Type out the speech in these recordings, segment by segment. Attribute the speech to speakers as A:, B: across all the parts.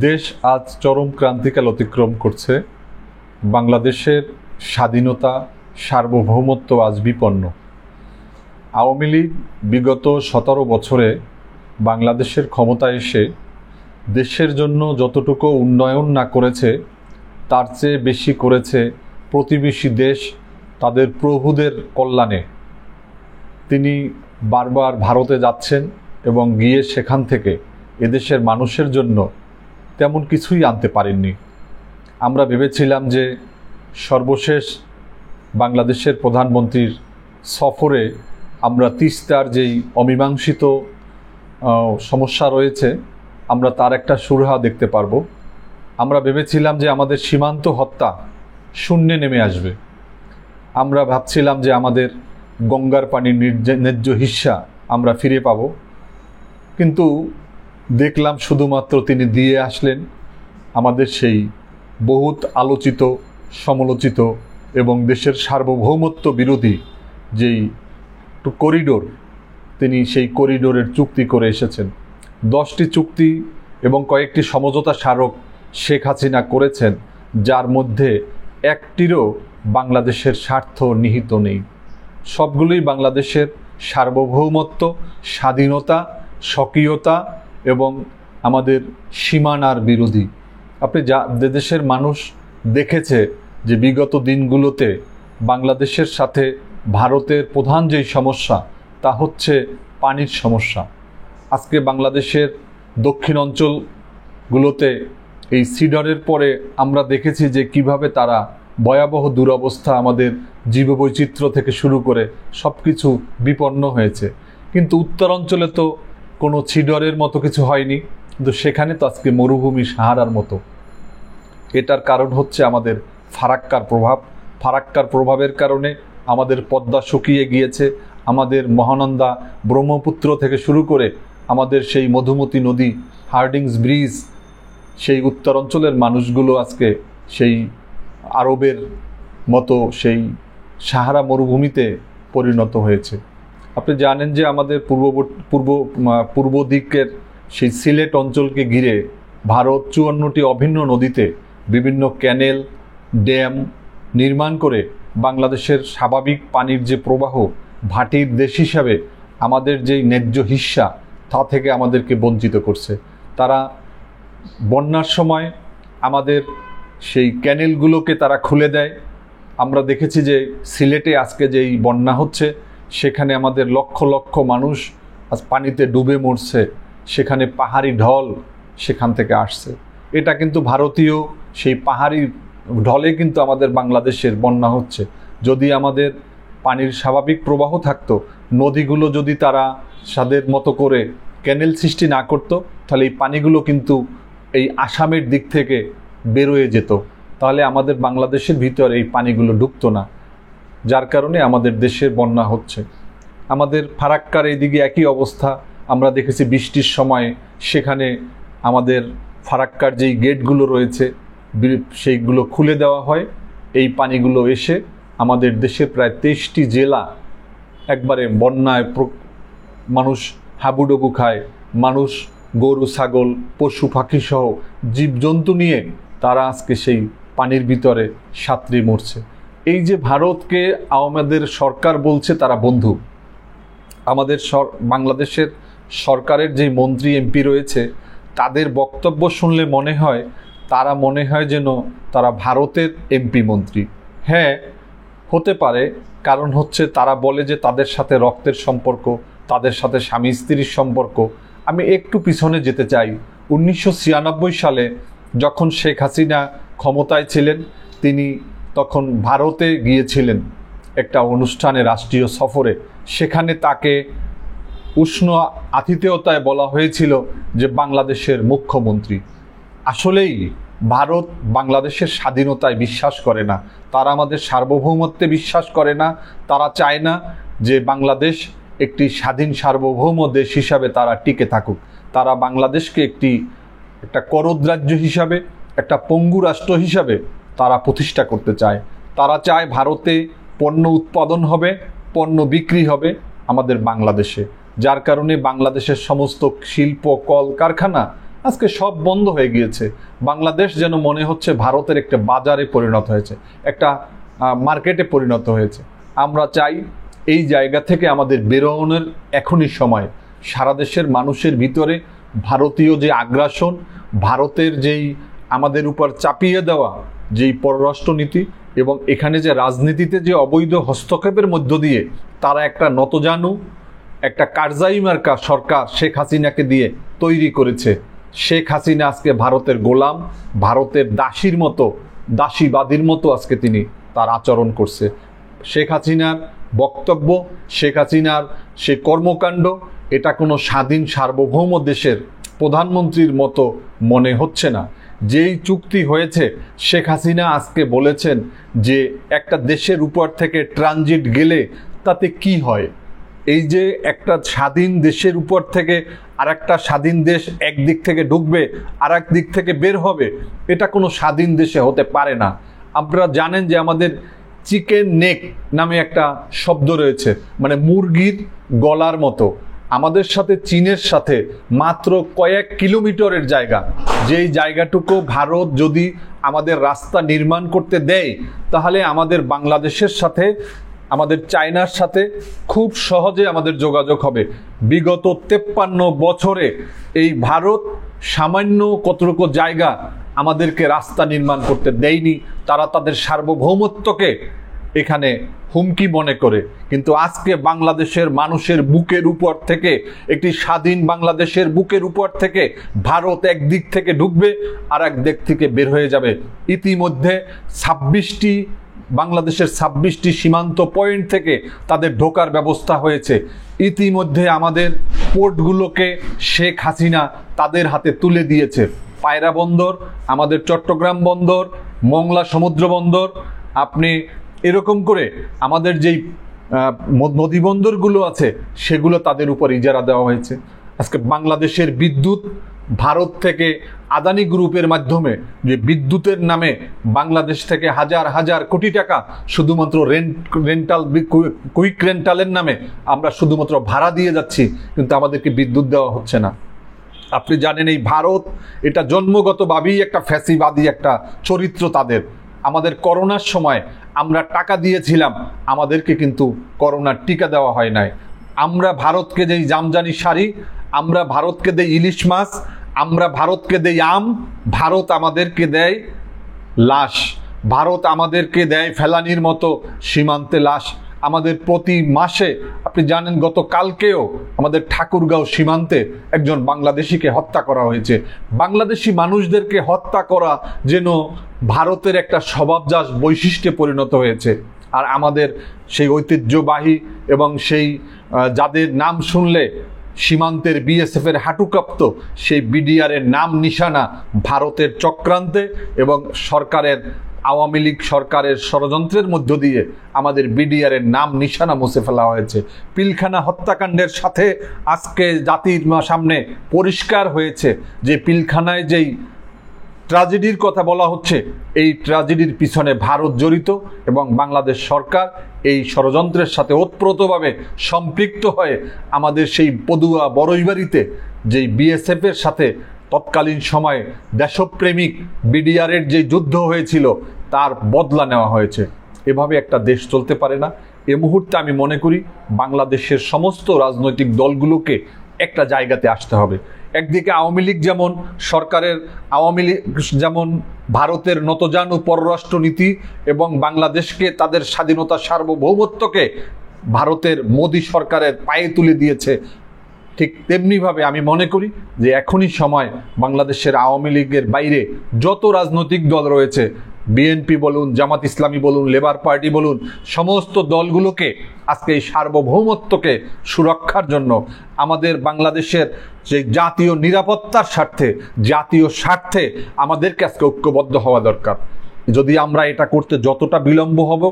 A: দেশ আজ চরম ক্রান্তিকাল অতিক্রম করছে। বাংলাদেশের স্বাধীনতা, সার্বভৌমত্ব আজ বিপন্ন। আওয়ামী লীগ বিগত 17 বছরে বাংলাদেশের ক্ষমতায় এসে দেশের জন্য যতটুকু উন্নয়ন না করেছে তার চেয়ে বেশি করেছে প্রতিবেশী দেশ তাদের প্রভুদের কল্যাণে। তিনি বারবার ভারতে যাচ্ছেন এবং গিয়ে সেখান থেকে এদেশের মানুষের জন্য তেমন কিছুই আনতে পারেননি। আমরা ভেবেছিলাম যে সর্বশেষ বাংলাদেশের প্রধানমন্ত্রীর সফরে আমরা তিস্তার যেই অমীমাংসিত সমস্যা রয়েছে আমরা তার একটা সুরাহা দেখতে পারবো। আমরা ভেবেছিলাম যে আমাদের সীমান্ত হত্যা শূন্যে নেমে আসবে। আমরা ভাবছিলাম যে আমাদের গঙ্গার পানির ন্যায্য হিস্সা আমরা ফিরে পাব, কিন্তু দেখলাম শুধুমাত্র তিনি দিয়ে আসলেন আমাদের সেই বহুত আলোচিত, সমালোচিত এবং দেশের সার্বভৌমত্ব বিরোধী যেই করিডোর, তিনি সেই করিডোরের চুক্তি করে এসেছেন। 10টি চুক্তি এবং কয়েকটি সমঝোতা স্মারক শেখ হাসিনা করেছেন, যার মধ্যে একটিরও বাংলাদেশের স্বার্থ নিহিত নেই। সবগুলোই বাংলাদেশের সার্বভৌমত্ব, স্বাধীনতা, স্বকীয়তা এবং আমাদের সীমানার বিরোধী। আপনি দেশের মানুষ দেখেছে যে বিগত দিনগুলোতে বাংলাদেশের সাথে ভারতের প্রধান যেই সমস্যা তা হচ্ছে পানির সমস্যা। আজকে বাংলাদেশের দক্ষিণ অঞ্চলগুলোতে এই সিডরের পরে আমরা দেখেছি যে কিভাবে তারা ভয়াবহ দুরবস্থা, আমাদের জীববৈচিত্র্য থেকে শুরু করে সব কিছু বিপন্ন হয়েছে। কিন্তু উত্তর অঞ্চলে তো কোনো সিডরের মতো কিছু হয়নি, কিন্তু সেখানে তো আজকে মরুভূমি সাহারার মতো। এটার কারণ হচ্ছে আমাদের ফারাক্কার প্রভাব। ফারাক্কার প্রভাবের কারণে আমাদের পদ্মা শুকিয়ে গিয়েছে, আমাদের মহানন্দা, ব্রহ্মপুত্র থেকে শুরু করে আমাদের সেই মধুমতি নদী, হার্ডিংস ব্রিজ, সেই উত্তর অঞ্চলের মানুষগুলো আজকে সেই আরবের মতো সেই সাহারা মরুভূমিতে পরিণত হয়েছে। আপনি জানেন যে আমাদের পূর্ব দিকের সেই সিলেট অঞ্চলকে ঘিরে ভারত 54টি অভিন্ন নদীতে বিভিন্ন ক্যানেল, ড্যাম নির্মাণ করে বাংলাদেশের স্বাভাবিক পানির যে প্রবাহ, ভাটির দেশ হিসাবে আমাদের যেই ন্যায্য হিস্সা তা থেকে আমাদেরকে বঞ্চিত করছে। তারা বন্যার সময় আমাদের সেই ক্যানেলগুলোকে তারা খুলে দেয়। আমরা দেখেছি যে সিলেটে আজকে যেই বন্যা হচ্ছে সেখানে আমাদের লক্ষ লক্ষ মানুষ আজ পানিতে ডুবে মরছে, সেখানে পাহাড়ি ঢল সেখান থেকে আসছে। এটা কিন্তু ভারতীয় সেই পাহাড়ি ঢলে কিন্তু আমাদের বাংলাদেশের বন্যা হচ্ছে। যদি আমাদের পানির স্বাভাবিক প্রবাহ থাকতো, নদীগুলো যদি তারা তাদের মতো করে ক্যানেল সৃষ্টি না করতো, তাহলে এই পানিগুলো কিন্তু এই আসামের দিক থেকে বেরোয়ে যেত, তাহলে আমাদের বাংলাদেশের ভিতর এই পানিগুলো ঢুকতো না, যার কারণে আমাদের দেশের বন্যা হচ্ছে। আমাদের ফারাক্কার এইদিকে একই অবস্থা। আমরা দেখেছি বৃষ্টির সময় সেখানে আমাদের ফারাক্কার যেই গেটগুলো রয়েছে সেইগুলো খুলে দেওয়া হয়, এই পানিগুলো এসে আমাদের দেশের প্রায় 23টি জেলা একবারে বন্যায় মানুষ হাবুডুবু খায়। মানুষ, গরু, ছাগল, পশু পাখি সহ জীবজন্তু নিয়ে তারা আজকে সেই পানির ভিতরে সাঁতরে মরছে। এই যে ভারতকে আমাদের সরকার বলছে তারা বন্ধু, আমাদের বাংলাদেশের সরকারের যে মন্ত্রী এমপি রয়েছে তাদের বক্তব্য শুনলে মনে হয় যেন তারা ভারতের এমপি মন্ত্রী। হ্যাঁ, হতে পারে, কারণ হচ্ছে তারা বলে যে তাদের সাথে রক্তের সম্পর্ক, তাদের সাথে স্বামী স্ত্রীর সম্পর্ক। আমি একটু পিছনে যেতে চাই। 1996 সালে যখন শেখ হাসিনা ক্ষমতায় ছিলেন, তিনি তখন ভারতে গিয়েছিলেন একটা অনুষ্ঠানে, রাষ্ট্রীয় সফরে। সেখানে তাকে উষ্ণ আতিথেয়তায় বলা হয়েছিল যে বাংলাদেশের মুখ্যমন্ত্রী। আসলেই ভারত বাংলাদেশের স্বাধীনতায় বিশ্বাস করে না, তারা আমাদের সার্বভৌমত্বে বিশ্বাস করে না। তারা চায় না যে বাংলাদেশ একটি স্বাধীন সার্বভৌম দেশ হিসাবে তারা টিকে থাকুক। তারা বাংলাদেশকে একটা করদ্রাজ্য হিসাবে, একটা পঙ্গু রাষ্ট্র হিসাবে তারা প্রতিষ্ঠা করতে চায়। তারা চায় ভারতে পণ্য উৎপাদন হবে, পণ্য বিক্রি হবে আমাদের বাংলাদেশে, যার কারণে বাংলাদেশের সমস্ত শিল্প, কল কারখানা আজকে সব বন্ধ হয়ে গিয়েছে। বাংলাদেশ যেন মনে হচ্ছে ভারতের একটা বাজারে পরিণত হয়েছে, একটা মার্কেটে পরিণত হয়েছে। আমরা চাই এই জায়গা থেকে আমাদের বেরোনোর এখনই সময়। সারা দেশের মানুষের ভিতরে ভারতীয় যে আগ্রাসন, ভারতের যেই আমাদের উপর চাপিয়ে দেওয়া যেই পররাষ্ট্রনীতি এবং এখানে যে রাজনীতিতে যে অবৈধ হস্তক্ষেপের মধ্য দিয়ে তারা একটা নতজানু, একটা কারজাই মার্কা সরকার শেখ হাসিনাকে দিয়ে তৈরি করেছে। শেখ হাসিনা আজকে ভারতের গোলাম, ভারতের দাসীর মতো, দাসীবাদীর মতো আজকে তিনি তার আচরণ করছে। শেখ হাসিনার বক্তব্য, শেখ হাসিনার সে কর্মকাণ্ড, এটা কোনো স্বাধীন সার্বভৌম দেশের প্রধানমন্ত্রীর মতো মনে হচ্ছে না। যেই চুক্তি হয়েছে, শেখ হাসিনা আজকে বলেছেন যে একটা দেশের উপর থেকে ট্রানজিট গেলে তাতে কি হয়। এই যে একটা স্বাধীন দেশের উপর থেকে আর একটা স্বাধীন দেশ একদিক থেকে ঢুকবে আর এক দিক থেকে বের হবে, এটা কোনো স্বাধীন দেশে হতে পারে না। আপনারা জানেন যে আমাদের চিকেন নেক নামে একটা শব্দ রয়েছে, মানে মুরগির গলার মতো। আমাদের সাথে চীনের সাথে মাত্র কয়েক কিলোমিটারের জায়গা, যেই জায়গাটুকু ভারত যদি আমাদের রাস্তা নির্মাণ করতে দেয়, তাহলে আমাদের বাংলাদেশের সাথে, আমাদের চায়নার সাথে খুব সহজে আমাদের যোগাযোগ হবে। বিগত 53 বছরে এই ভারত সামান্য কতটুকু জায়গা আমাদেরকে রাস্তা নির্মাণ করতে দেয়নি। তারা তাদের সার্বভৌমত্বকে এখানে হুমকি মনে করে। কিন্তু আজকে বাংলাদেশের মানুষের বুকের উপর থেকে, একটি স্বাধীন বাংলাদেশের বুকের উপর থেকে ভারত একদিক থেকে ঢুকবে আর এক দিক থেকে বের হয়ে যাবে। ইতিমধ্যে 26টি বাংলাদেশের 26টি সীমান্ত পয়েন্ট থেকে তাদের ঢোকার ব্যবস্থা হয়েছে। ইতিমধ্যে আমাদের পোর্টগুলোকে শেখ হাসিনা তাদের হাতে তুলে দিয়েছে। পায়রা বন্দর, আমাদের চট্টগ্রাম বন্দর, মংলা সমুদ্র বন্দর, আপনি এরকম করে আমাদের যেই নদী বন্দরগুলো আছে সেগুলো তাদের উপর ইজারা দেওয়া হয়েছে। আজকে বাংলাদেশের বিদ্যুৎ ভারত থেকে আদানি গ্রুপের মাধ্যমে যে বিদ্যুতের নামে বাংলাদেশ থেকে হাজার হাজার কোটি টাকা শুধুমাত্র রেন্টাল, কুইক রেন্টালের নামে আমরা শুধুমাত্র ভাড়া দিয়ে যাচ্ছি, কিন্তু আমাদেরকে বিদ্যুৎ দেওয়া হচ্ছে না। আপনি জানেন এই ভারত, এটা জন্মগতভাবেই একটা ফ্যাসিবাদী একটা চরিত্র তাদের। আমাদের করোনার সময় আমরা টাকা দিয়েছিলাম, আমাদেরকে কিন্তু করোনার টিকা দেওয়া হয় নাই। আমরা ভারতকে দেই জামদানি শাড়ি, আমরা ভারতকে দেই ইলিশ মাছ, আমরা ভারতকে দেই আম, ভারত আমাদেরকে দেয় লাশ, ভারত আমাদেরকে দেয় ফেলানির মতো সীমান্তে লাশ। আমাদের প্রতি মাসে, আপনি জানেন গতকালকেও আমাদের ঠাকুরগাঁও সীমান্তে একজন বাংলাদেশিকে হত্যা করা হয়েছে। বাংলাদেশি মানুষদেরকে হত্যা করা যেন ভারতের একটা স্বভাবজাত বৈশিষ্ট্যে পরিণত হয়েছে। আর আমাদের সেই ঐতিহ্যবাহী এবং সেই যাদের নাম শুনলে সীমান্তের বিএসএফের হাঁটু কাঁপত, সেই বিডিআরের নাম নিশানা ভারতের চক্রান্তে এবং সরকারের, আওয়ামী লীগ সরকারের ষড়যন্ত্রের মধ্য দিয়ে আমাদের বিডিআরের নাম নিশানা মুছে ফেলা হয়েছে। পিলখানা হত্যাকাণ্ডের সাথে আজকে জাতির সামনে পরিষ্কার হয়েছে যে পিলখানায় যেই ট্র্যাজেডির কথা বলা হচ্ছে, এই ট্র্যাজেডির পিছনে ভারত জড়িত এবং বাংলাদেশ সরকার এই ষড়যন্ত্রের সাথে ওতপ্রোতভাবে সম্পৃক্ত হয়ে আমাদের সেই পদুয়া বড়ইবাড়িতে যেই বিএসএফের সাথে তৎকালীন সময়ে দেশপ্রেমিক বিডিআরের যে যুদ্ধ হয়েছিল তার বদলা নেওয়া হয়েছে। এভাবে একটা দেশ চলতে পারে না। এ মুহূর্তে আমি মনে করি বাংলাদেশের সমস্ত রাজনৈতিক দলগুলোকে একটা জায়গাতে আসতে হবে। একদিকে আওয়ামী লীগ যেমন সরকারের, আওয়ামী লীগ যেমন ভারতের নতজানু পররাষ্ট্রনীতি এবং বাংলাদেশকে তাদের স্বাধীনতা সার্বভৌমত্বকে ভারতের মোদী সরকারের পায়ে তুলে দিয়েছে, ঠিক তেমনিভাবে আমি মনে করি যে এখনই সময় বাংলাদেশের আওয়ামী লীগের বাইরে যত রাজনৈতিক দল রয়েছে, বিএনপি বলুন, জামাত ইসলামী বলুন, লেবার পার্টি বলুন, সমস্ত দলগুলোকে আজকে এই সার্বভৌমত্বকে সুরক্ষার জন্য আমাদের বাংলাদেশের যে জাতীয় নিরাপত্তার স্বার্থে, জাতীয় স্বার্থে আমাদেরকে আজকে ঐক্যবদ্ধ হওয়া দরকার। যদি আমরা এটা করতে যতটা বিলম্ব হব,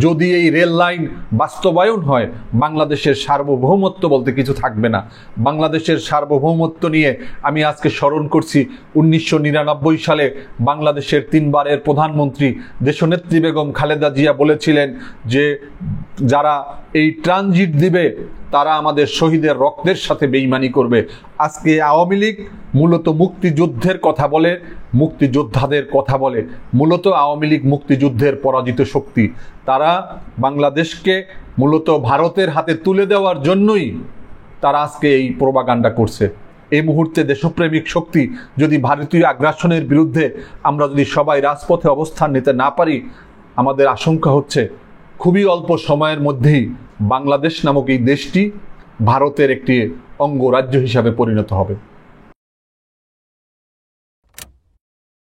A: যদি এই রেল লাইন বাস্তবায়ন হয়, বাংলাদেশের সার্বভৌমত্ব বলতে কিছু থাকবে না। বাংলাদেশের সার্বভৌমত্ব নিয়ে আমি আজকে স্মরণ করছি 1999 সালে বাংলাদেশের 3 বারের প্রধানমন্ত্রী দেশনেত্রী বেগম খালেদা জিয়া বলেছিলেন যে যারা এই ট্রানজিট দিবে, তারা আমাদের শহীদের রক্তের সাথে বেইমানি করবে। আজকে আওয়ামী লীগ মূলত মুক্তিযুদ্ধের কথা বলে, মুক্তিযোদ্ধাদের কথা বলে। মূলত আওয়ামী লীগ মুক্তিযুদ্ধের পরাজিত শক্তি। তারা বাংলাদেশকে মূলত ভারতের হাতে তুলে দেওয়ার জন্যই তারা আজকে এই প্রোপাগান্ডা করছে। এই মুহূর্তে দেশপ্রেমিক শক্তি যদি ভারতীয় আগ্রাসনের বিরুদ্ধে আমরা যদি সবাই রাজপথে অবস্থান নিতে না পারি, আমাদের আশঙ্কা হচ্ছে খুবই অল্প সময়ের মধ্যেই বাংলাদেশ নামক এই দেশটি ভারতের একটি অঙ্গরাজ্য হিসাবে পরিণত হবে।